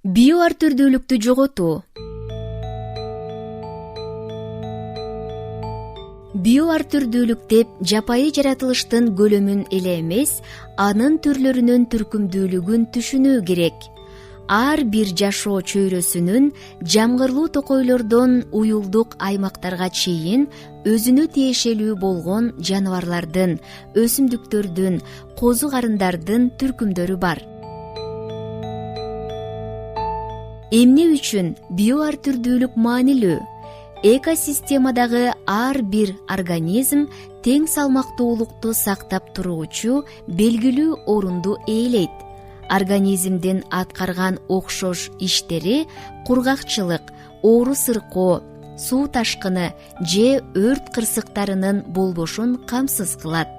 Био ар түрдүүлүктү жоготуу. Био ар түрдүүлүк деп жапайы жаратылыштын көлөмүн эле эмес, анын түрлөрүнүн түркүмдүүлүгүн түшүнүү керек. Ар бир жашоо чөйрөсүнүн жамгырлуу токойлордон уюлдук аймактарга чейин өзүнө тиешелүү болгон жаныбарлардын, өсүмдүктөрдүн, козу карындардын түркүмдөрү бар. Эмне үчүн био ар түрдүүлүк маанилүү? Экосистемадагы ар бир организм тең салмактуулукту сактап туруучу белгилүү орунду ээлейт. Организмдин аткарган окшош иштери кургакчылык, оору сыркоо, суу ташкыны же өрт кырсыктарынын болбошун камсыз кылат.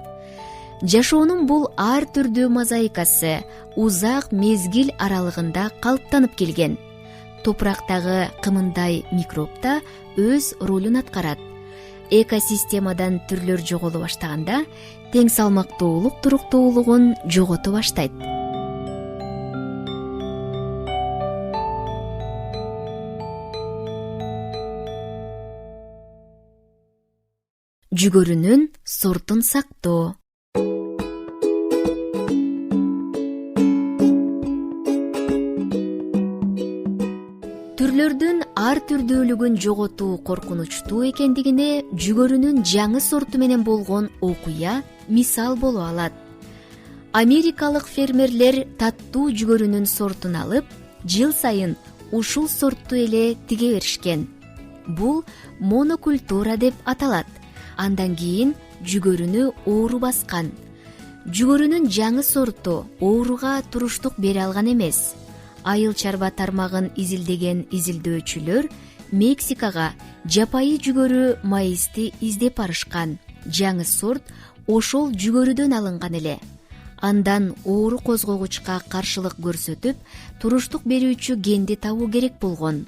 Жашоонун бул ар түрдүү мозаикасы узак мезгил аралыгында калыптанып келген. Топурактагы кымындай микроб да өз ролун аткарат. Экосистемадан түрлөр жоголо баштаганда тең салмактуулук туруктуулугун жогото баштайт. Жүгөрүнүн сортун сактоо. Түрлөрдүн ар түрдүүлүгүн жоготуу коркунучтуу экендигине жүгөрүнүн жаңы сорту менен болгон окуя мисал боло алат. Америкалык фермерлер таттуу жүгөрүнүн сортун алып, жыл сайын ушул сортту эле тиге беришкен. Бул монокультура деп аталат. Андан кийин жүгөрүнү оору баскан. Жүгөрүнүн жаңы сорту ооруга туруштук бере алган эмес. Айыл чарба тармагын изилдеген изилдөөчүлөр Мексикага жапайы жүгөрү маисти издеп барышкан. Жаңы сорт ошол жүгөрүдөн алынган эле. Андан оору козгогучка каршылык көрсөтүп, туруштук берүүчү генди табуу керек болгон.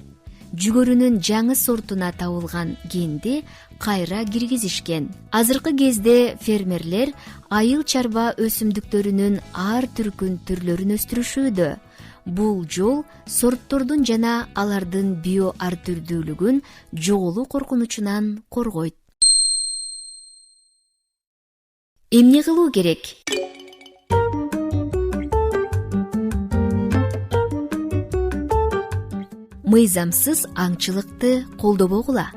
Жүгөрүнүн жаңы сортуна табылган генди кайра киргизишкен. Азыркы кезде фермерлер айыл чарба өсүмдүктөрүнүн ар түркүн түрлөрүн өстүрүшүүдө. Бул жол сорттордун жана алардын био ар түрдүүлүгүн жоголуу коркунучунан коргойт. Эмне кылуу керек? Мыйзамсыз аңчылыкты колдобогула.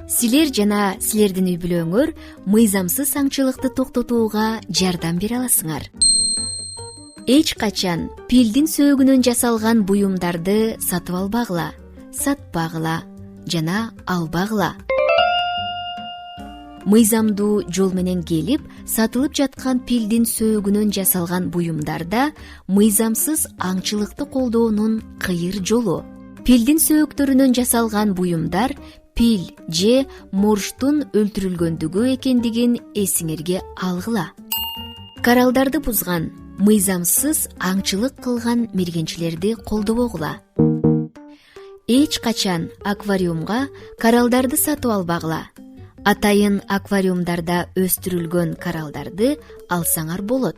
Силер жана силердин үй бүлөңөр мыйзамсыз аңчылыкты токтотууга жардам бере аласыңар. Эч качан пилдин сөөгүнөн жасалган буюмдарды сатып албагыла, сатпагыла жана албагыла. Мыйзамдуу жол менен келип, сатылып жаткан пилдин сөөгүнөн жасалган буюмдарда мыйзамсыз аңчылыкты колдоонун кыйыр жолу. Пилдин сөөктөрүнөн жасалган буюмдар пил же морждун өлтүрүлгөндүгү экендигин эсиңерге алгыла. Коралдарды бузган, мыйзамсыз аңчылык кылган мергенчилерди колдобогула. Эч качан аквариумга коралдарды сатып албагыла. Атайын аквариумдарда өстүрүлгөн коралдарды алсаңар болот.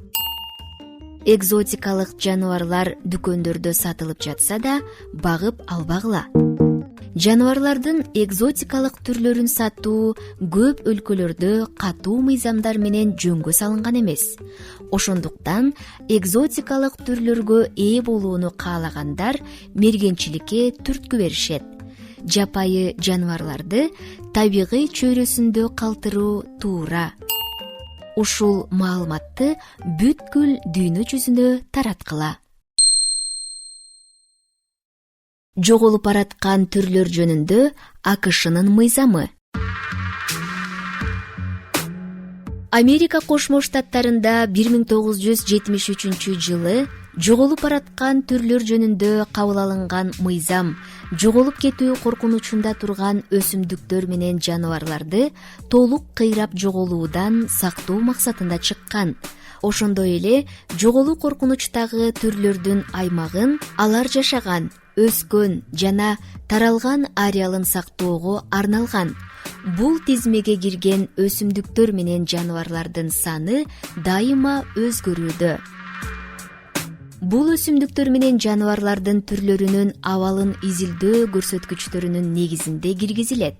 Экзотикалык жаныбарлар дүкөндөрдө сатылып жатса да, багып албагыла. Жаныбарлардын экзотикалык түрлөрүн сатуу көп өлкөлөрдө катуу мыйзамдар менен жөнгө салынган эмес. Ошондуктан экзотикалык түрлөргө ээ болууну каалагандар мергенчиликке түрткү беришет. Жапайы жаныбарларды табигый чөйрөсүндө калтыруу туура. Ушул маалыматты бүткүл дүйнө жүзүнө тараткыла. Жоголуп бараткан түрлөр жөнүндө АКШнын мыйзамы. Америка Кошмо Штаттарында 1973 жылы жоголуп бараткан түрлөр жөнүндө кабыл алынган мыйзам жоголуп кетүү коркунучунда турган өсүмдүктөр менен жаныбарларды толук кыйрап жоголуудан сактоо максатында чыккан. Ошондой эле жоголуу коркунучтагы түрлөрдүн аймагын алар жашаган, өскөн жана таралган ареалын сактоого арналган. Бул тизмеге кирген өсүмдүктөр менен жаныбарлардын саны дайыма өзгөрүүдө. Бул өсүмдүктөр менен жаныбарлардын түрлөрүнүн абалын изилдөө көрсөткүчтөрүнүн негизинде киргизилет.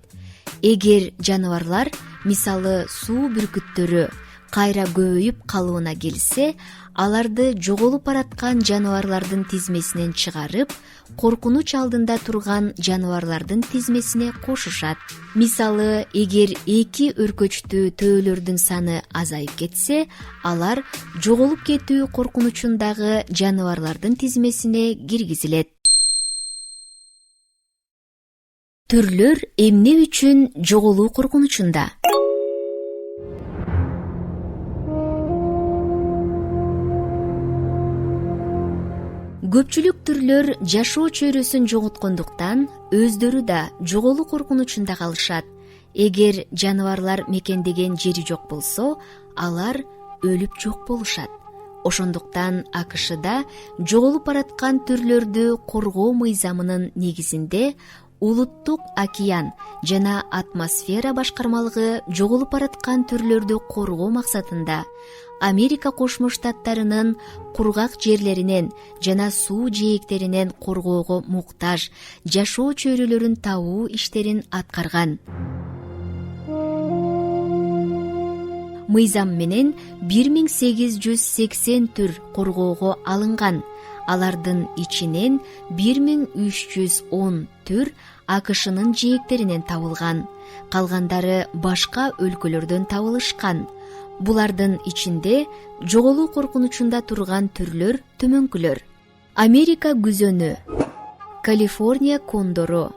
Эгер жаныбарлар, мисалы суу бүркүттөрү, кайра көбөйүп калууна келсе, аларды жоголуп бараткан жаныбарлардын тизмесинен чыгарып, коркунуч алдында турган жаныбарлардын тизмесине кошушат. Мисалы, эгер 2 өркөчтүү төөлөрдүн саны азайып кетсе, алар жоголуп кетүү коркунучундагы жаныбарлардын тизмесине киргизилет. Түрлөр эмне үчүн жоголуу коркунучунда? Көпчүлүк түрлөр жашоо чөйрөсүн жоготкондуктан өздөрү да жоголуу коркунучунда калышат. Эгер жаныбарлар мекендеген жери жок болсо, алар өлүп жок болушат. Ошондуктан АКШда жоголуп бараткан түрлөрдү коргоо мыйзамынын негизинде Улуттук океан жана атмосфера башкармалыгы жоголуп бараткан түрлөрдү коргоо максатында Америка Кошмо Штаттарынын кургак жерлеринен жана суу жээктеринен коргоого муктаж жашоо чөйрөлөрүн табуу иштерин аткарган. Мыйзам менен 1880 түр коргоого алынган. Алардын ичинен 1310 түр АКШнын жээктеринен табылган. Калгандары башка өлкөлөрдөн табылышкан. Булардын ичинде жоголуу коркунучунда турган түрлөр төмөнкүлөр: Америка күзөнү, Калифорния кондору,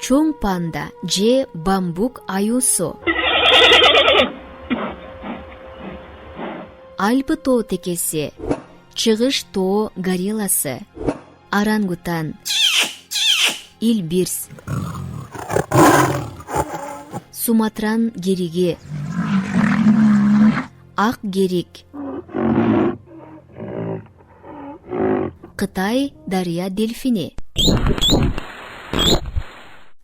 чоң панда же бамбук аюусу, Альпы тоо текеси, чыгыш тоо горилласы, орангутан, Илбирс, Суматран гериги, ак герик, Кытай дарыя дельфини.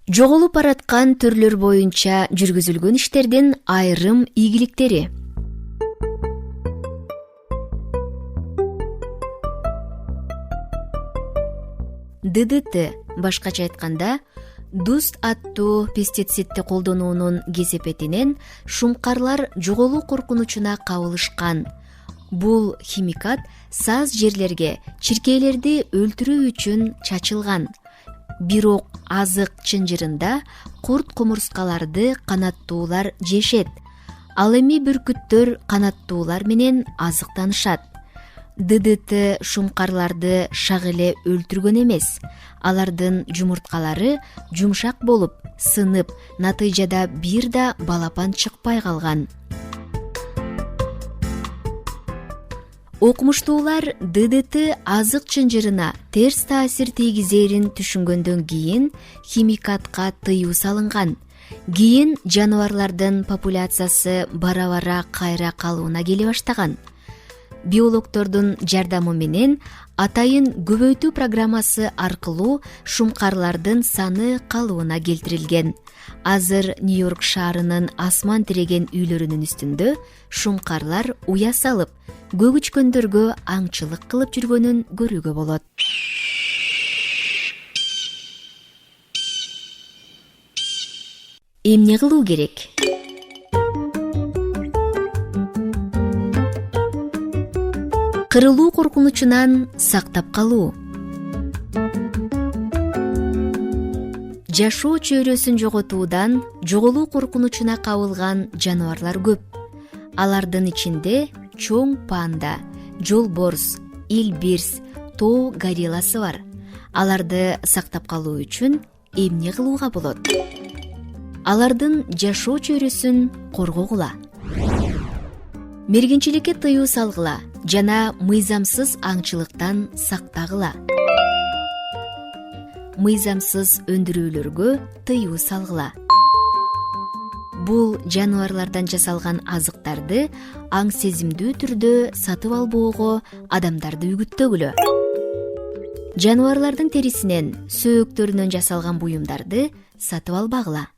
Жоголуп бараткан түрлөр боюнча жүргүзүлгөн иштердин айрым ийгиликтери. ДДТ, башкача айтканда, дуст аттуу пестицидди колдонуунун кесепетинен шумкарлар жоголуу коркунучуна кабылышкан. Бул химикат саз жерлерге чиркейлерди өлтүрүү үчүн чачылган. Бирок азык чынжырында курт кумурскаларды канаттуулар жешет. Ал эми бүркүттөр канаттуулар менен азыктанышат. ДДТ шумкарларды шак эле өлтүргөн эмес. Алардын жумурткалары жумшак болуп, сынып, натыйжада бир да балапан чыкпай калган. Окумуштуулар ДДТ азык чынжырына терс таасир тийгизерин түшүнгөндөн кийин химикатка тыюу салынган. Кийин жаныбарлардын популяциясы бара-бара кайра калууна келе баштаган. Биологдордун жардамы менен атайын көбөйтүү программасы аркылуу шумкарлардын саны калыбына келтирилген. Азыр Нью-Йорк шаарынын асман тиреген үйлөрүнүн үстүндө шумкарлар уя салып, көгүчкөндөргө аңчылык кылып жүргөнүн көрүүгө болот. Эмне кылуу керек? Кырылуу коркунучунан сактап калуу. Жашоо чөйрөсүн жоготуудан жоголуу коркунучуна кабылган жаныбарлар көп. Алардын ичинде чоң панда, жолборс, илбирс, тоо горилласы бар. Аларды сактап калуу үчүн эмне кылууга болот? Алардын жашоо чөйрөсүн коргогула. Мергенчиликке тыюу салгыла жана мыйзамсыз аңчылыктан сактагыла. Мыйзамсыз өндүрүүлөргө тыюу салгыла. Бул жаныбарлардан жасалган азыктарды аң сезимдүү түрдө сатып албоого адамдарды үгүттөгүлө. Жаныбарлардын терисинен, сөөктөрүнөн жасалган буюмдарды сатып албагыла.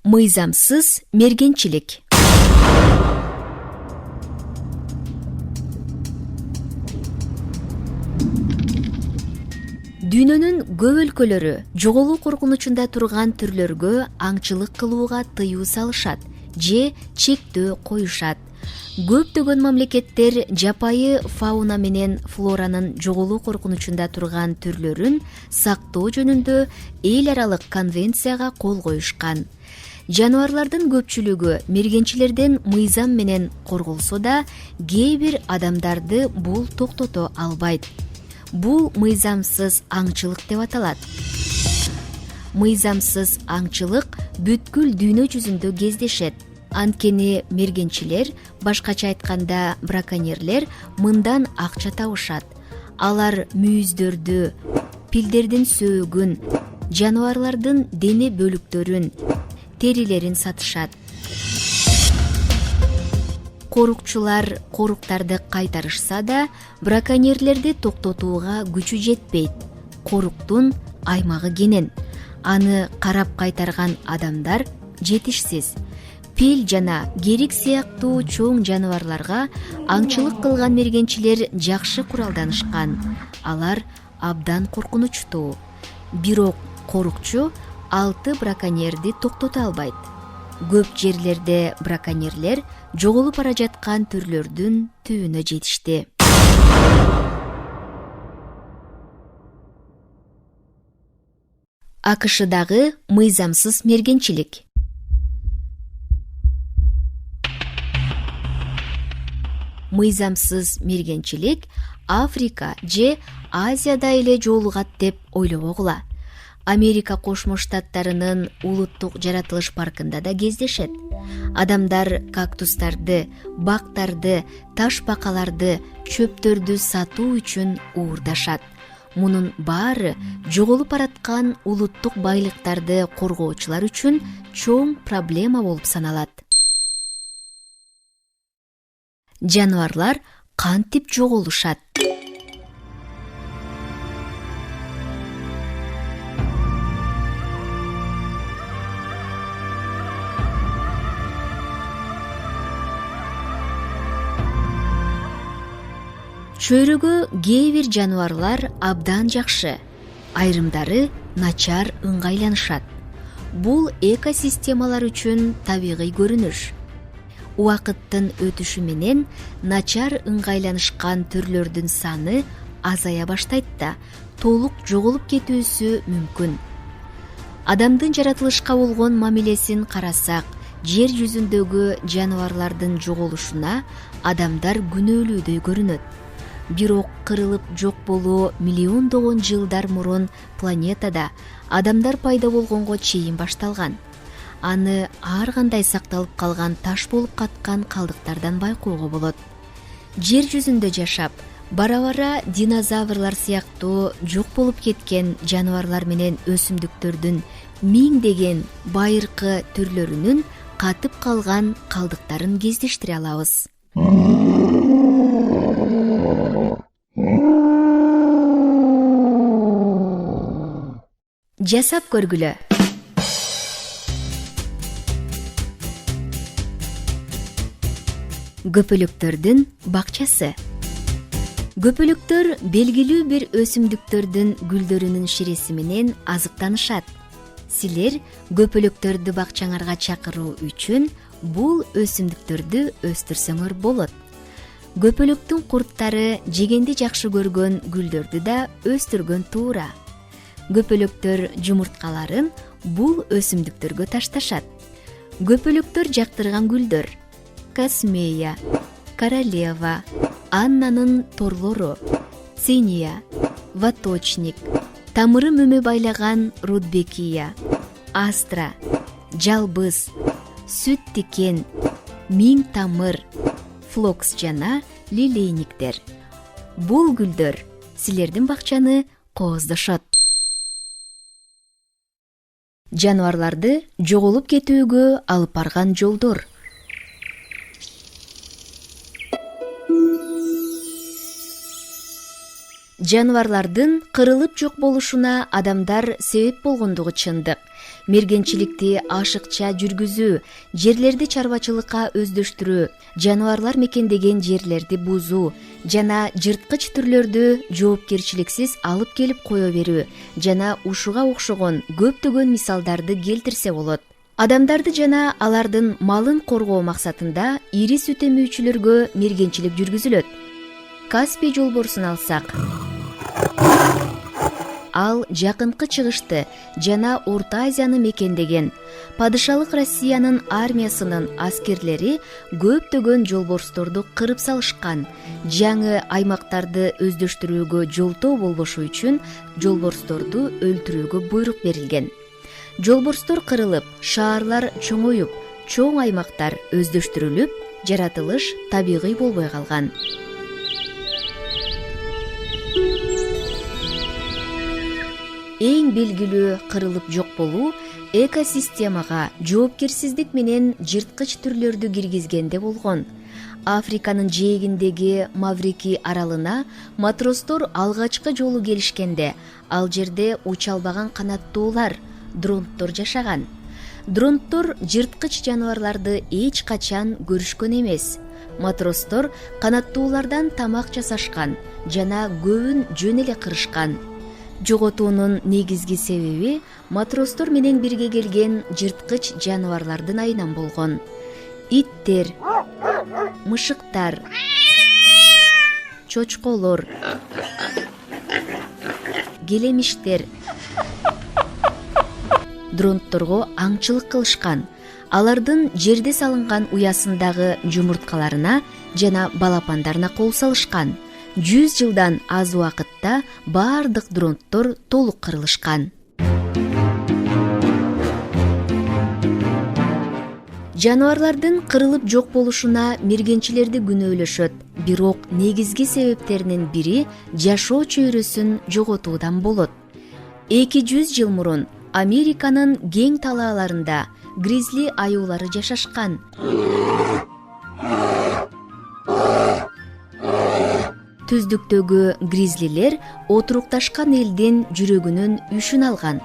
Мыйзамсыз мергенчилик. Дүйнөнүн көп өлкөлөрү жоголуу коркунучунда турган түрлөргө аңчылык кылууга тыюу салышат же чектөө коюшат. Көптөгөн мамлекеттер жапайы фауна менен флоранын жоголуу коркунучунда турган түрлөрүн сактоо жөнүндө эл аралык конвенцияга кол коюшкан. Жаныбарлардын көпчүлүгү мергенчилерден мыйзам менен корголсо да, кээ бир адамдарды бул токтото албайт. Бул мыйзамсыз аңчылык деп аталат. Мыйзамсыз аңчылык бүткүл дүйнө жүзүндө кездешет. Анткени мергенчилер, башкача айтканда браконьерлер, мындан акча табышат. Алар мүйүздөрдү, пилдердин сөөгүн, жаныбарлардын дене бөлүктөрүн, терилерин сатышат. Корукчулар коруктарды кайтарышса да, браконьерлерди токтотууга күчү жетпейт. Коруктун аймагы кенен. Аны карап кайтарган адамдар жетишсиз. Пил жана керик сыяктуу чоң жаныбарларга аңчылык кылган мергенчилер жакшы куралданышкан. Алар абдан коркунучтуу. Бирок корукчу 6 браконьерди токтото албайт. Көп жерлерде браконьерлер жоголуп бара жаткан түрлөрдүн түбүнө жетишти. АКШдагы мыйзамсыз мергенчилик. Мыйзамсыз мергенчилик Африка же Азияда эле жолугат деп ойлобогула. Америка Кошмо Штаттарынын улуттук жаратылыш паркында да кездешет. Адамдар кактустарды, бактарды, таш бакаларды, чөптөрдү сатуу үчүн уурдашат. Мунун баары жоголуп бараткан улуттук байлыктарды коргоочулар үчүн чоң проблема болуп саналат. Жаныбарлар кантип жоголушат? Чөйрөгө кээ бир жаныбарлар абдан жакшы, айрымдары начар ыңгайланышат. Бул экосистемалар үчүн табигый көрүнүш. Убакыттын өтүшү менен начар ыңгайланышкан түрлөрдүн саны азая баштайт да, толук жоголуп кетүүсү мүмкүн. Адамдын жаратылышка болгон мамилесин карасак, жер жүзүндөгү жаныбарлардын жоголушуна адамдар күнөөлүүдөй көрүнөт. Бирок кырылып жок болуу миллиондогон жылдар мурун планетада адамдар пайда болгонго чейин башталган. Аны ар кандай сакталып калган таш болуп каткан калдыктардан байкоого болот. Жер жүзүндө жашап, бара-бара динозаврлар сыяктуу жок болуп кеткен жаныбарлар менен өсүмдүктөрдүн миңдеген байыркы түрлөрүнүн катып калган калдыктарын кездештире алабыз. Жасап көргүлө. Көпөлөктөрдүн бакчасы. Көпөлөктөр белгилүү бир өсүмдүктөрдүн гүлдөрүнүн ширеси менен азыктанышат. Силер көпөлөктөрдү бакчаңарга чакыруу үчүн бул өсүмдүктөрдү өстүрсөңөр болот. Көпөлөктүн курттары жегенди жакшы көргөн гүлдөрдү да өстүргөн туура. Көпөлөктөр жумурткаларын бул өсүмдүктөргө ташташат. Көпөлөктөр жактырган гүлдөр: Космея, Королева, Аннанын торлору, Циния, Ваточник, тамыры мөмө байлаган Рудбекия, Астра, Жалбыз, Сүт тикен, Миң тамыр, Флокс жана лилейниктер. Бул гүлдөр силердин бакчаны кооздошот. Жаныбарларды жоголуп кетүүгө алып барган жолдор. Жаныбарлардын кырылып жок болушуна адамдар себеп болгондугу чындык. Мергенчиликти ашыкча жүргүзүү, жерлерди чарбачылыкка өздөштүрүү, жаныбарлар мекендеген жерлерди бузуу жана жырткыч түрлөрдү жоопкерчиликсиз алып келип кое берүү жана ушуга окшогон көптөгөн мисалдарды келтирсе болот. Адамдарды жана алардын малын коргоо максатында ири сүт эмүүчүлөргө мергенчилик жүргүзүлөт. Каспий жолборсун алсак, ал жакынкы чыгышты жана Орто Азияны мекендеген. Падышалык Россиянын армиясынын аскерлери көптөгөн жолборсторду кырып салышкан. Жаңы аймактарды өздөштүрүүгө жолтоо болбошу үчүн жолборсторду өлтүрүүгө буйрук берилген. Жолборстор кырылып, шаарлар чоңоюп, чоң аймактар өздөштүрүлүп, жаратылыш табигый болбой калган. Эң белгилүү кырылып жок болуу экосистемага жоопкерсиздик менен жырткыч түрлөрдү киргизгенде болгон. Африканын жээгиндеги Маврики аралына матростор алгачкы жолу келишкенде, ал жерде учалбаган канаттуулар, дронттор жашаган. Дронттор жырткыч жаныбарларды эч качан көрүшкөн эмес. Матростор канаттуулардан тамак жасашкан жана көбүн жөн эле кырышкан. Жоготуунун негизги себеби матростор менен бирге келген жырткыч жаныбарлардын айынан болгон. Иттер, мышыктар, чочколор, келемиштер дронтторго аңчылык кылышкан. Алардын жерде салынган уясындагы жумурткаларына жана балапандарына кол салышкан. 100 жылдан аз убакытта бардык дронттор толук кырылышкан. Жаныбарлардын кырылып жок болушуна мергенчилерди күнөөлөшөт, бирок негизги себептеринин бири жашоо чөйрөсүн жоготуудан болот. 200 жыл мурун Американын кең талааларында гризли аюулары жашашкан. Түздүктөгү гризлилер отурукташкан элдин жүрөгүнүн үшүн алган.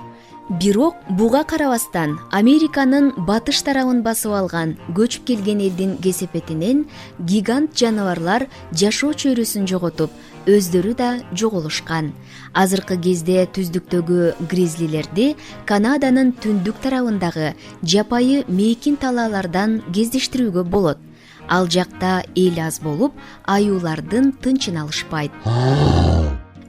Бирок буга карабастан Американын батыш тарабын басып алган көчүп келген элдин кесепетинен гигант жаныбарлар жашоо чөйрөсүн жоготуп, өздөрү да жоголушкан. Азыркы кезде түздүктөгү гризлилерди Канаданын түндүк тарабындагы жапайы мейкин талаалардан кездештирүүгө болот. Ал жакта эл аз болуп, аюулардын тынчын алышпайт.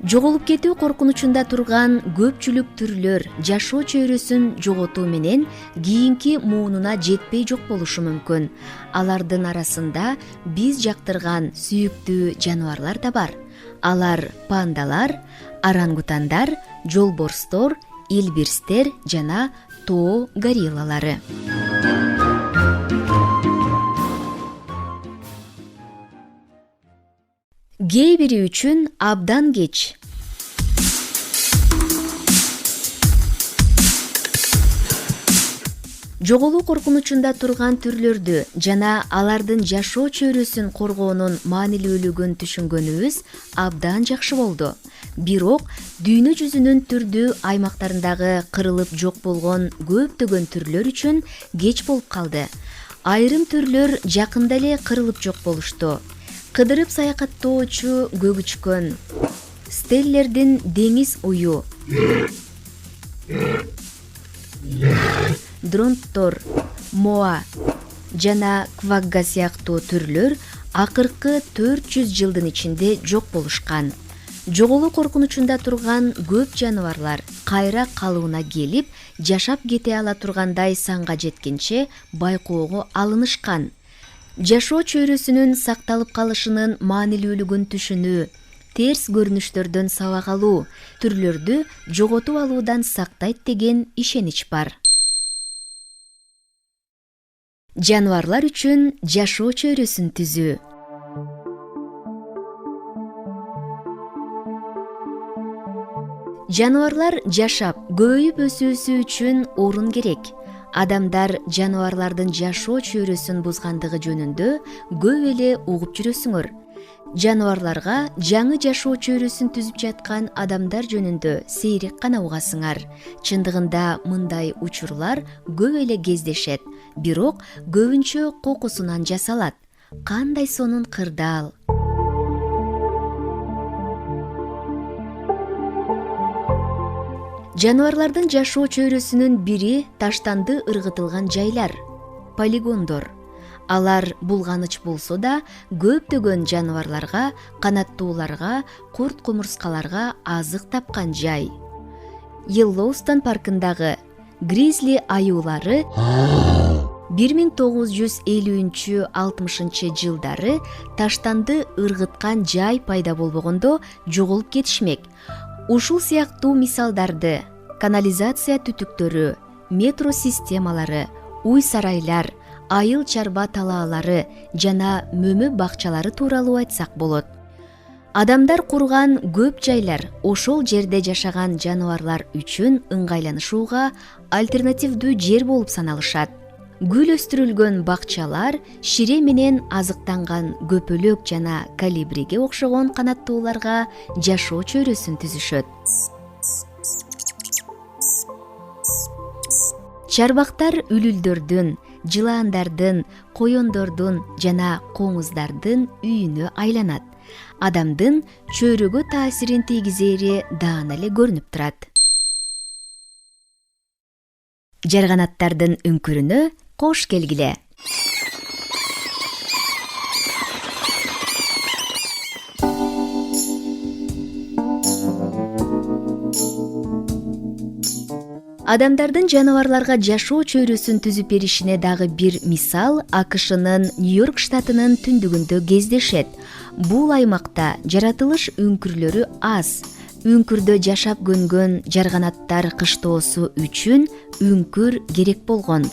Жоголуп кетүү коркунучунда турган көпчүлүк түрлөр жашоо чөйрөсүн жоготуу менен кийинки муунуна жетпей жок болушу мүмкүн. Алардын арасында биз жактырган сүйүктүү жаныбарлар да бар. Алар пандалар, орангутандар, жолборстор, илбирстер жана тоо гориллалары. Кээ бири үчүн абдан кеч. Жоголуу коркунучунда турган түрлөрдү жана алардын жашоо чөйрөсүн коргоонун маанилүүлүгүн түшүнгөнүбүз абдан жакшы болду. Бирок дүйнө жүзүнүн түрдүү аймактарындагы кырылып жок болгон көптөгөн түрлөр үчүн кеч болуп калды. Айрым түрлөр жакында эле кырылып жок болушту. Кыдырып саякаттоочу көгүчкөн, стеллердин деңиз ую, дронттор, моа жана квагга сыяктуу түрлөр акыркы 400 жылдын ичинде жок болушкан. Жоголуу коркунучунда турган көп жаныбарлар кайра калыбына келип, жашап кете ала тургандай санга жеткенче байкоого алынышкан. Жашоо чөйрөсүнүн сакталып калышынын маанилүүлүгүн түшүнүү, терс көрүнүштөрдөн сабак алуу, түрлөрдү жоготуп алуудан сактайт деген ишенич бар. Жаныбарлар үчүн жашоо чөйрөсүн түзүү. Жаныбарлар жашап, көбөйүп өсүүсү үчүн орун керек. Адамдар жаныбарлардын жашоо чөйрөсүн бузгандыгы жөнүндө көп эле угуп жүрөсүңөр. Жаныбарларга жаңы жашоо чөйрөсүн түзүп жаткан адамдар жөнүндө сейрек гана угасыңар. Чындыгында мындай учурлар көп эле кездешет, бирок көбүнчө кокусунан жасалат. Кандай сонун кырдаал. Жаныбарлардын жашоо чөйрөсүнүн бири таштанды ыргытылган жайлар, полигондор. Алар булганыч болсо да, көптөгөн жаныбарларга, канаттууларга, курт-кумурскаларга азык тапкан жай. Йеллоустон паркындагы гризли аюулары 1950-60 жылдары таштанды ыргыткан жай пайда болбогондо жоголуп кетишмек. Ушул сыяктуу мисалдарды канализация түтүктөрү, метро системалары, уй сарайлар, айыл чарба талаалары жана мөмө бакчалары тууралуу айтсак болот. Адамдар курган көп жайлар ошол жерде жашаган жаныбарлар үчүн ыңгайланышууга альтернативдүү жер болуп саналышат. Гүл өстүрүлгөн бакчалар шире менен азыктанган көпөлөк жана калибриге окшогон канаттууларга жашоо чөйрөсүн түзүшөт. Чарбактар үлүлдөрдүн, жылаандардын, коёндордун жана коңуздардын үйүнө айланат. Адамдын чөйрөгө таасирин тийгизери даана эле көрүнүп турат. Жарганаттардын үңкүрүнө кош келгиле. Адамдардын жаныбарларга жашоо чөйрөсүн түзүп беришине дагы бир мисал АКШнын Нью-Йорк штатынын түндүгүндө кездешет. Бул аймакта жаратылыш үңкүрлөрү аз. Үңкүрдө жашап көнгөн жарганаттар кыштоосу үчүн үңкүр керек болгон.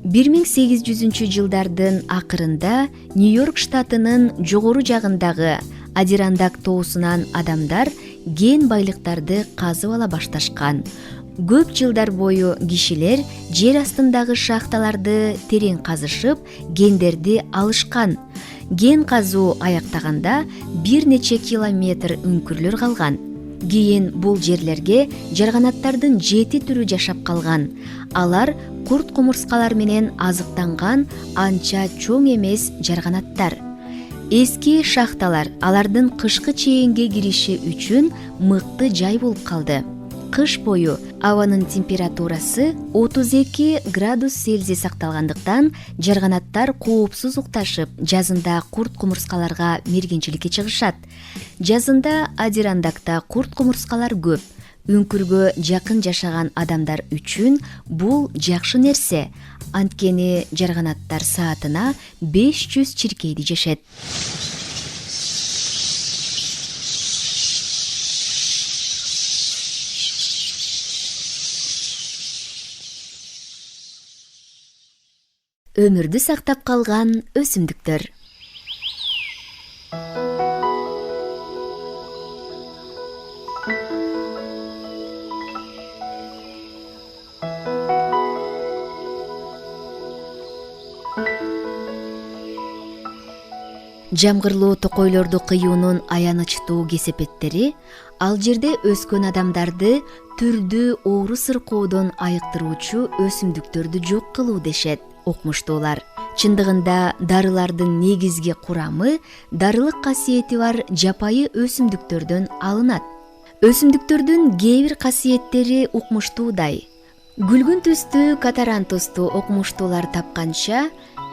Бир 1800 жылдардын акырында Нью-Йорк штатынын жогору жагындагы Адирандак тоосунан адамдар ген байлыктарды казып ала башташкан. Көп жылдар бою кишилер жер астындагы шахталарды терең казышып, гендерди алышкан. Ген казуу аяктаганда бир нече километр үңкүрлөр калган. Кийин бул жерлерге жарганаттардын 7 түрү жашап калган. Алар курт-кумурскалар менен азыктанган анча чоң эмес жарганаттар. Эски шахталар алардын кышкы чейинге кириши үчүн мыкты жай болуп калды. Кыш бою абанын температурасы 32 градус Цельсий сакталгандыктан жарганаттар коопсуз укташып, жазында курт-кумурскаларга мергенчиликке чыгышат. Жазында Адирандакта курт-кумурскалар көп. Үңкүргө жакын жашаган адамдар үчүн бул жакшы нерсе. Анткени жарганаттар саатына 500 чиркейди жешет. Өмүрдү сактап калган өсүмдүктөр. Жамгырлуу токойлорду кыюунун аянычтуу кесепеттери ал жерде өскөн адамдарды түрдүү оору сыркоодон айыктыруучу өсүмдүктөрдү жок кылуу дешет окумуштуулар. Чындыгында дарылардын негизги курамы дарылык касиети бар жапайы өсүмдүктөрдөн алынат. Өсүмдүктөрдүн кээ бир касиеттери укмуштуудай. Гүлгүн түстүү катарантусту окумуштуулар тапканча,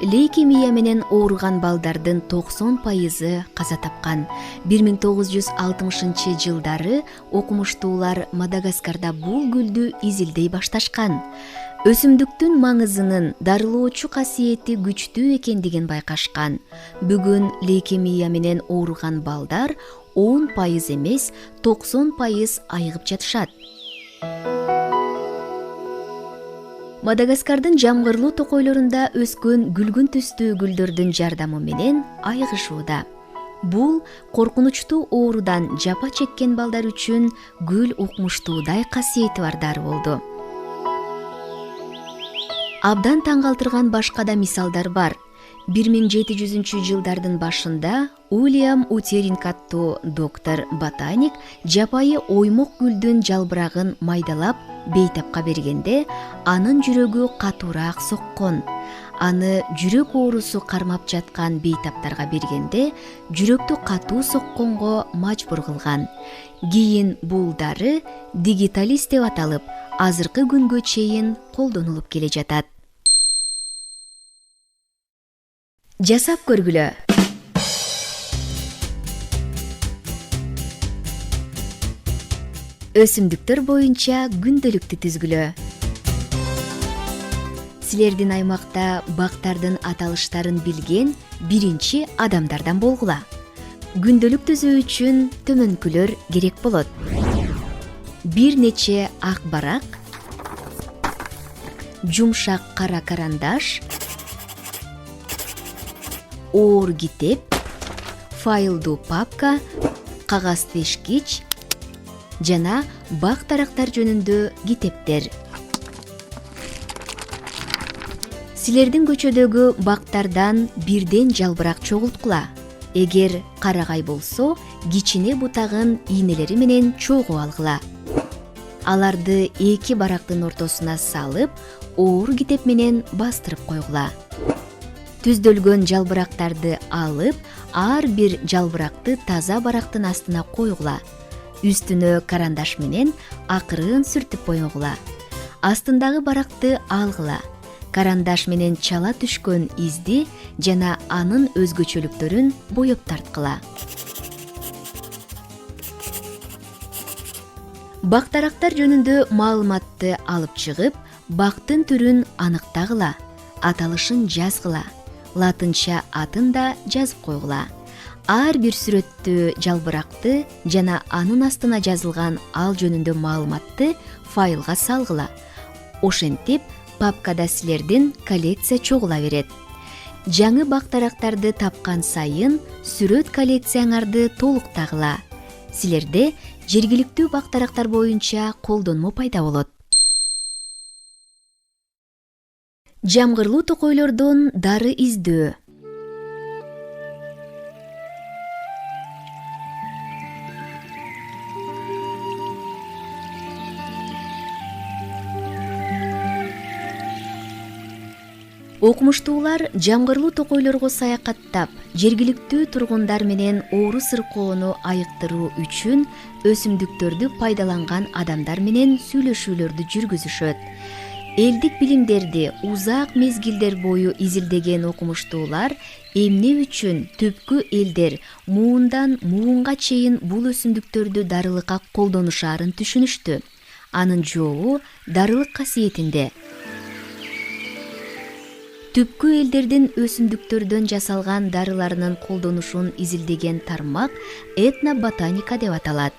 лейкемия менен ооруган балдардын 90% каза тапкан. 1960 жылдары окумуштуулар Мадагаскарда бул гүлдү изилдей башташкан. Өсүмдүктүн маңызынын дарылоочу касиети күчтүү экендигин байкашкан. Бүгүн лейкемия менен ооруган балдар 10% эмес, 90% айыгып жатышат. Мадагаскардын жамгырлуу токойлорунда өскөн гүлгүн түстүү гүлдөрдүн жардамы менен айыгышууда. Бул коркунучтуу оорудан жапа чеккен балдар үчүн гүл укмуштуудай касиети бар дары болду. Абдан таң калтырган башка да мисалдар бар. 1700-жылдардын башында Уильям Утеринг аттуу доктор ботаник жапайы оймок гүлдүн жалбырагын майдалап бейтапка бергенде анын жүрөгү катуураак соккон. Аны жүрөк оорусу кармап жаткан бейтаптарга бергенде жүрөктү катуу сокконго мажбур кылган. Кийин бул дары дигитализ деп аталып, азыркы күнгө чейин колдонулуп келе жатат. Жасап көргүлө. Өсүмдүктөр боюнча күндөлүктү түзгүлө. Силердин аймакта бактардын аталыштарын билген биринчи адамдардан болгула. Күндөлүк түзүү үчүн төмөнкүлөр керек болот. Бир нече ак барак, жумшак кара карандаш, оор китеп, файлдуу папка, кагаз тешкич жана бак дарактар жөнүндө китептер. Силердин көчөдөгү бактардан бирден жалбырак чогулткула. Эгер карагай болсо, кичине бутагын ийнелери менен чогуу алгыла. Аларды эки барактын ортосуна салып, оор китеп менен бастырып койгула. Түздөлгөн жалбырактарды алып, ар бир жалбыракты таза барактын астына койгула. Үстүнө карандаш менен акырын сүртүп бойгула. Астындагы баракты алгыла. Карандаш менен чала түшкөн изди жана анын өзгөчөлүктөрүн боеп тарткыла. Бак дарактар жөнүндө маалыматты алып чыгып, бактын түрүн аныктагыла, аталышын жазгыла, латынча атын да жазып койгула. Ар бир сүрөттүү жалбыракты жана анын астына жазылган ал жөнүндө маалыматты файлга салгыла. Ошентип, папкада силердин коллекция чогула берет. Жаңы бак дарактарды тапкан сайын сүрөт коллекцияңарды толуктагыла. Силерде жергиликтүү бак дарактар боюнча колдонмо пайда болот. Жамгырлуу токойлордон дары издөө. Окумуштуулар жамгырлуу токойлорго саякаттап, жергиликтүү тургундар менен оору сыркоону айыктыруу үчүн өсүмдүктөрдү пайдаланган адамдар менен сүйлөшүүлөрдү жүргүзүшөт. Элдик билимдерди узак мезгилдер бою изилдеген окумуштуулар эмне үчүн түпкү элдер муундан муунга чейин бул өсүмдүктөрдү дарылыкка колдонушаарын түшүнүштү. Анын жообу дарылык касиетинде. Түпкү элдердин өсүмдүктөрдөн жасалган дарыларынын колдонушун изилдеген тармак этноботаника деп аталат.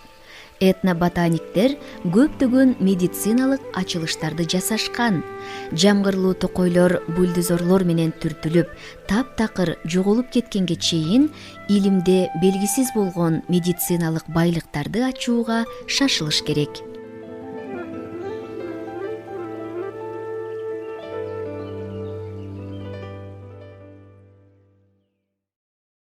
Этноботаниктер көптөгөн медициналык ачылыштарды жасашкан. Жамгырлуу токойлор бульдозорлор менен түртүлүп, таптакыр жоголуп кеткенге чейин илимде белгисиз болгон медициналык байлыктарды ачууга шашылыш керек.